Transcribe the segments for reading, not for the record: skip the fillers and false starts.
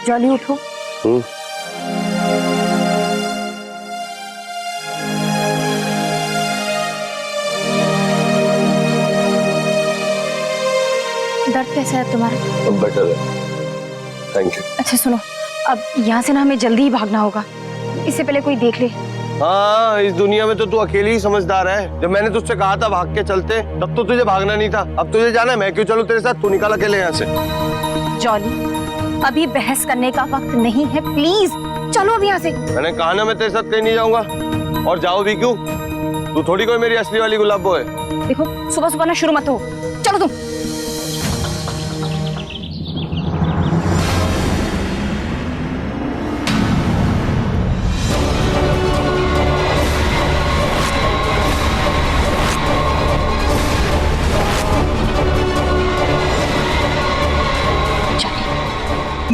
Jolly उठो। दर्द कैसा है तुम्हारा? अब बेटर है, थैंक यू। अच्छा सुनो, अब यहाँ से ना हमें जल्दी ही भागना होगा, इससे पहले कोई देख ले। हाँ, इस दुनिया में तो तू अकेली ही समझदार है। जब मैंने तुझसे कहा था भाग के चलते, तब तो तुझे भागना नहीं था। अब तुझे जाना है, मैं क्यों चलूं तेरे साथ? तू निकाल अकेले यहाँ से। जॉली, अभी बहस करने का वक्त नहीं है, प्लीज चलो अब यहाँ से। मैंने कहा ना मैं तेरे साथ कहीं नहीं जाऊंगा, और जाओ भी क्यों? तू थोड़ी कोई मेरी असली वाली गुलाबो है। देखो सुबह सुबह ना शुरू मत हो, चलो तुम।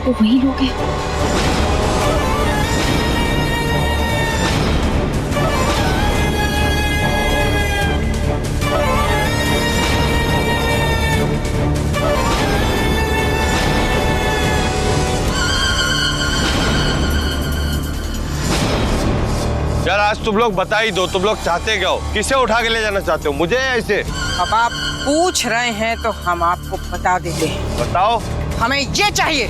तो वही लोग हैं। यार आज तुम लोग बता ही दो, तुम लोग चाहते क्या हो? किसे उठा के ले जाना चाहते हो, मुझे या इसे? अब आप पूछ रहे हैं तो हम आपको बता देते हैं। बताओ। हमें ये चाहिए।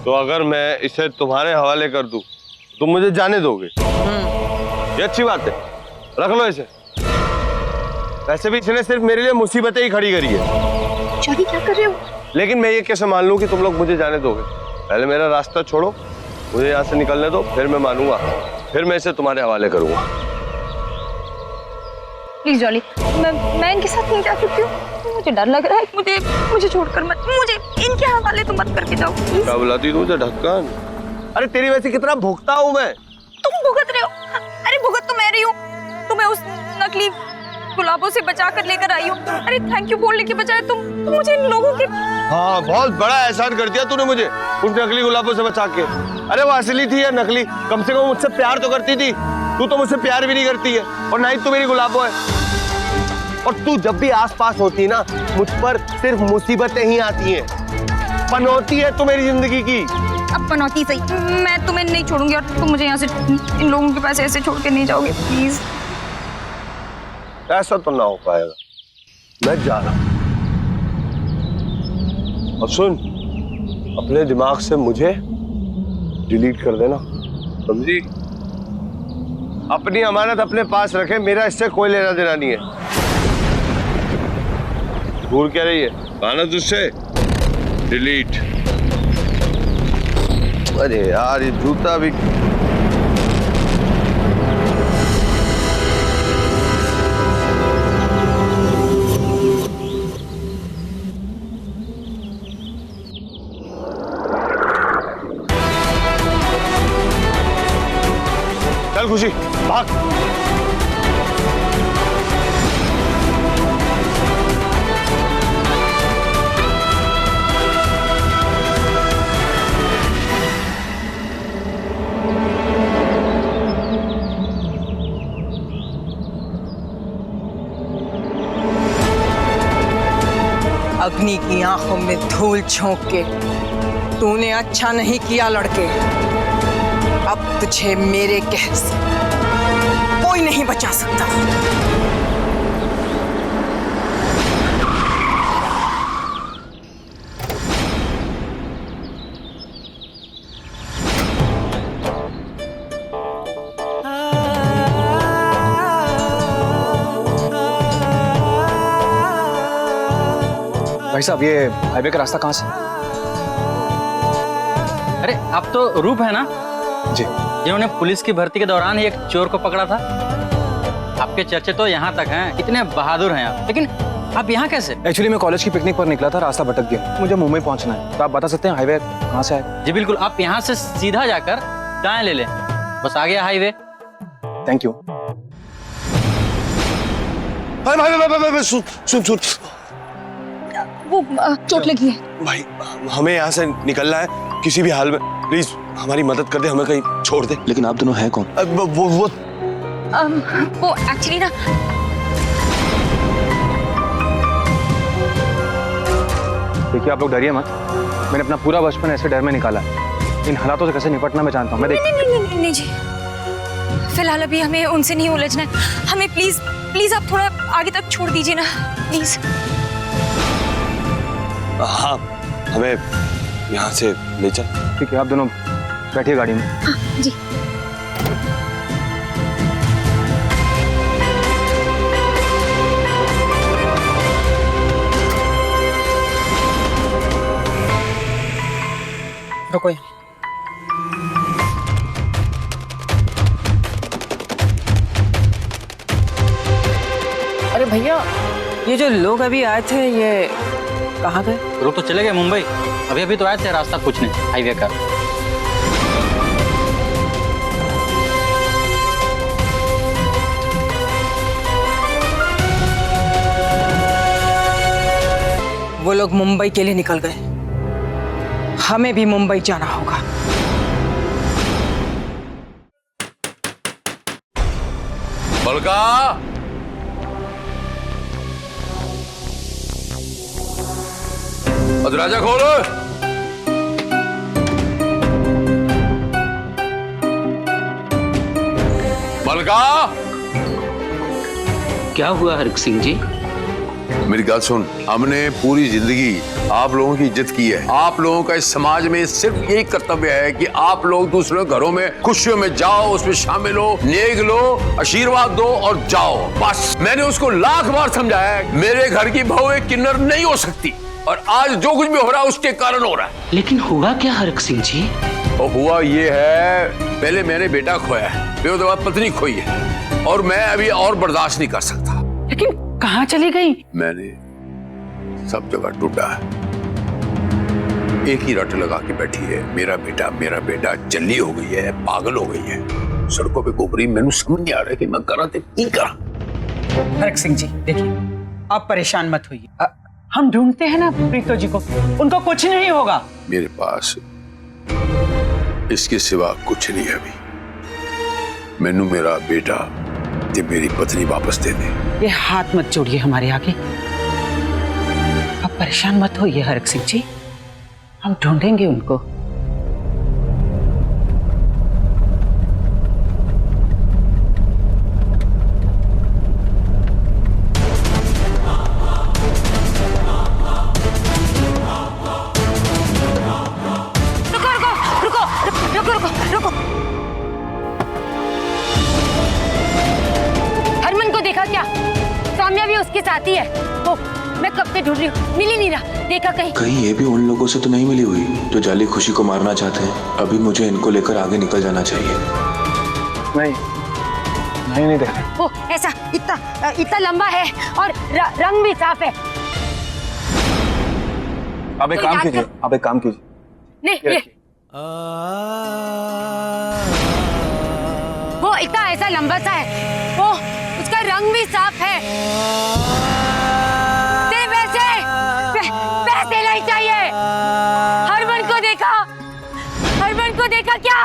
तो अगर मैं इसे तुम्हारे हवाले कर दूं, तुम मुझे जाने दोगे? ये अच्छी बात है, रख लो इसे। वैसे भी इसने सिर्फ मेरे लिए मुसीबतें ही खड़ी करी है। चोरी क्या कर रहे हो? लेकिन मैं ये कैसे मान लूं कि तुम लोग मुझे जाने दोगे? पहले मेरा रास्ता छोड़ो, मुझे यहाँ से निकलने दो, फिर मैं मानूंगा, फिर मैं इसे तुम्हारे हवाले करूंगा। प्लीज जॉली, मैं इनके साथ नहीं जा सकती हूँ, मुझे डर लग रहा है। मुझे छोड़कर मत, मुझे इनके हवाले तो मत करके जाओ प्लीज। क्या बुलाती तुझे ढक्कन? अरे तेरी वैसे कितना भुगता हूँ मैं। तुम भुगत रहे हो? अरे भुगत तो मैं रही हूँ, तुम्हें उस नकली गुलाबों से बचा कर लेकर आई हूँ। अरे थैंक यू बोलने के बजाय तुम मुझे इन लोगों के। हाँ, बहुत बड़ा एहसान कर दिया तूने मुझे उस नकली गुलाबों से बचा के। अरे वो असली थी या नकली? कम से कम मुझसे प्यार तो करती थी। तू तो मुझसे प्यार भी नहीं करती है, और ना ही तू मेरी गुलाबो है। और तू जब भी आसपास होती है ना, मुझ पर सिर्फ मुसीबतें ही आती हैं। पनौती है तू मेरी जिंदगी की। अब पनौती सही, मैं तुम्हें नहीं छोड़ूंगी, और तुम मुझे यहाँ से इन लोगों के पास ऐसे छोड़ के नहीं जाओगे प्लीज। ऐसा तो ना हो पाएगा, मैं जा रहा हूं। और सुन, अपने दिमाग से मुझे डिलीट कर देना, समझी? अपनी अमानत अपने पास रखे, मेरा इससे कोई लेना देना नहीं है। घूर क्या रही है? कहा तुझसे डिलीट। अरे यार, ये जूता भी। चल खुशी, भाग। अग्नि की आंखों में धूल झोंक के तूने अच्छा नहीं किया लड़के। अब तुझे मेरे कह से कोई नहीं बचा सकता। भाई साहब, ये हाईवे का रास्ता कहाँ से? अरे आप तो रूप है ना जी, जिन्होंने पुलिस की भर्ती के दौरान ही एक चोर को पकड़ा था। आपके चर्चे तो यहाँ तक हैं, इतने बहादुर हैं आप। लेकिन आप यहाँ कैसे? एक्चुअली मैं कॉलेज की पिकनिक पर निकला था, रास्ता भटक गया। मुझे मुंबई पहुँचना है, तो आप बता सकते हैं हाईवे कहाँ से है? जी बिल्कुल, आप यहाँ से सीधा जाकर दाएं ले लें, बस आ गया हाईवे। Thank you. भाई सुन सुन सुन, वो चोट लगी है। भाई हमें यहाँ से निकलना है किसी भी हाल में। प्लीज हमारी मदद कर दे, हमें कहीं छोड़ दे। लेकिन आप दोनों हैं कौन? वो एक्चुअली ना देखिए आप लोग डरिए मत, मैंने अपना पूरा बचपन ऐसे डर में निकाला है। इन हालातों से कैसे निपटना मैं जानता हूँ। मैं नहीं जी, फिलहाल अभी हमें उनसे नहीं उलझना है। हमें प्लीज प्लीज आप थोड़ा आगे तक छोड़ दीजिए ना, प्लीज। हाँ, हमें यहाँ से ले चल। ठीक है, आप दोनों बैठिए गाड़ी में। हाँ जी। रुको। अरे भैया, ये जो लोग अभी आए थे ये कहाँ गए? लोग तो चले गए मुंबई, अभी अभी तो आए थे रास्ता पूछने हाईवे का। वो लोग मुंबई के लिए निकल गए, हमें भी मुंबई जाना होगा। बलका, दरवाजा खोलो। बलका, क्या हुआ हरक सिंह जी? मेरी बात सुन, हमने पूरी जिंदगी आप लोगों की इज्जत की है। आप लोगों का इस समाज में सिर्फ यही कर्तव्य है कि आप लोग दूसरे घरों में खुशियों में जाओ, उसमें शामिल हो, नेक लो, आशीर्वाद दो और जाओ। बस मैंने उसको लाख बार समझाया है, मेरे घर की बहू एक किन्नर नहीं हो सकती, और आज जो कुछ भी हो रहा है उसके कारण हो रहा है। लेकिन हुआ क्या हरक सिंह जी? और हुआ ये है, पहले मैंने बेटा खोया है, फिर उसके बाद पत्नी खोई है, और मैं अभी और बर्दाश्त नहीं कर सकता। लेकिन कहाँ चली गई? मैंने सब जगह ढूंढा है, एक ही रट लगा के बैठी है, मेरा बेटा जल्ली हो गई है, पागल हो गई है, सड़कों पे घूम रही। मैंने समझ नहीं आ रहा कि मैं करा तो की करा। हरक सिंह जी देखिए, आप परेशान मत होइए, हम ढूंढते हैं ना प्रीतो जी को, उनको कुछ नहीं होगा। मेरे पास इसके सिवा कुछ नहीं है अभी। मैनू मेरा बेटा ते मेरी पत्नी वापस दे दे। ये हाथ मत जोड़िए हमारे आगे, आप परेशान मत होइए हरक सिंह जी, हम ढूंढेंगे उनको। रुको। हरमन को देखा क्या? साम्या भी उसके साथ ही है। ओ, मैं कब से ढूंढ रही हूँ, मिल ही नहीं रहा। देखा कहीं ये भी उन लोगों से तो नहीं मिली हुई जो जाली खुशी को मारना चाहते हैं। अभी मुझे इनको लेकर आगे निकल जाना चाहिए। नहीं देखा। ओ, ऐसा इतना लंबा है और रंग भी साफ है। आप एक काम कीजिए, नहीं, ये वो इतना ऐसा लंबा सा है, वो उसका रंग भी साफ है। पैसे नहीं चाहिए। हरमन को देखा क्या?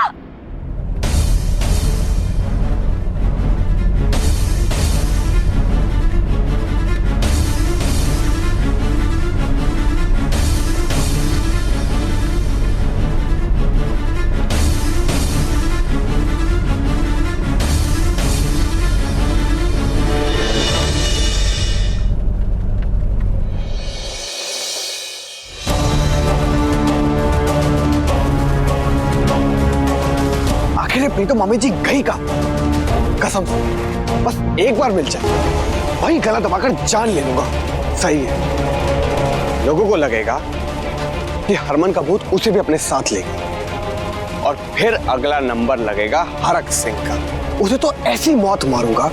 प्रीतो मम्मी जी गई का कसम से बस एक बार मिल जाए, वही गला दबाकर जान ले लूंगा। सही है, लोगों को लगेगा कि हरमन का भूत उसे भी अपने साथ ले गई, और फिर अगला नंबर लगेगा हरक सिंह का। उसे तो ऐसी मौत मारूंगा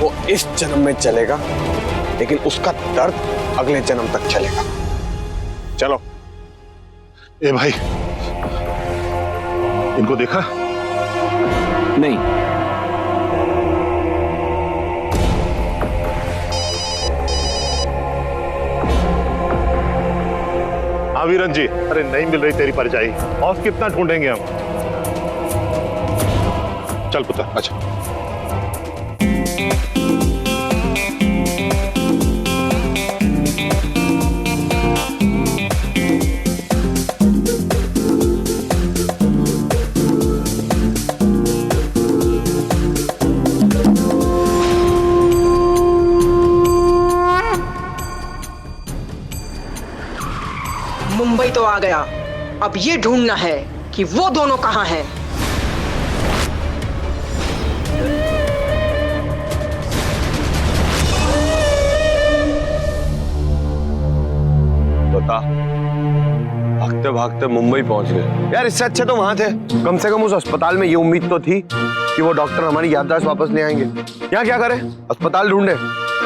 वो इस जन्म में चलेगा, लेकिन उसका दर्द अगले जन्म तक चलेगा। चलो। ए भाई, इनको देखा? नहीं। हाँ वीरन जी, अरे नहीं मिल रही तेरी परछाई, और कितना ढूंढेंगे हम। चल पुत्र, अच्छा। मुंबई तो आ गया, अब ये ढूंढना है कि वो दोनों कहाँ हैं। बता, भागते भागते मुंबई पहुंच गए यार। इससे अच्छे तो वहां थे। कम से कम उस अस्पताल में ये उम्मीद तो थी कि वो डॉक्टर हमारी याददाश्त वापस ले आएंगे। यहाँ क्या करे, अस्पताल ढूंढे,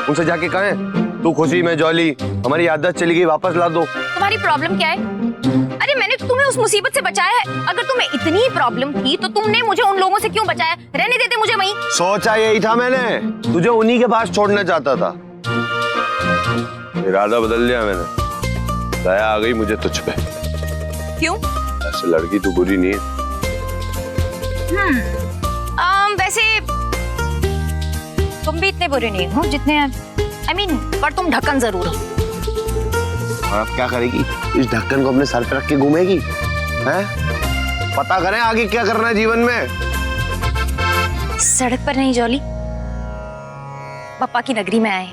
उनसे जाके कहें तू खुशी में जॉली, हमारी याददाश्त चली गई, वापस ला दो। तुम्हारी प्रॉब्लम क्या है? अरे मैंने तुम्हें उस मुसीबत से बचाया है। अगर तुम्हें इतनी प्रॉब्लम थी तो तुमने मुझे उन लोगों से क्यों बचाया? रहने देते मुझे वहीं। सोचा यही था मैंने, तुझे उन्हीं के पास छोड़ना चाहता था। इरादा बदल लिया मैंने। दया आ गई मुझे तुझ पे। क्यों? ऐसे लड़की तू बुरी नहीं है। वैसे तुम भी इतने बुरे नहीं हो जितने I mean, पर तुम ढक्कन जरूर हो। और अब क्या करेगी? इस ढक्कन को अपने सर पे रख के घूमेगी? हैं? पता करें आगे क्या करना है जीवन में। सड़क पर नहीं जॉली, पापा की नगरी में आए।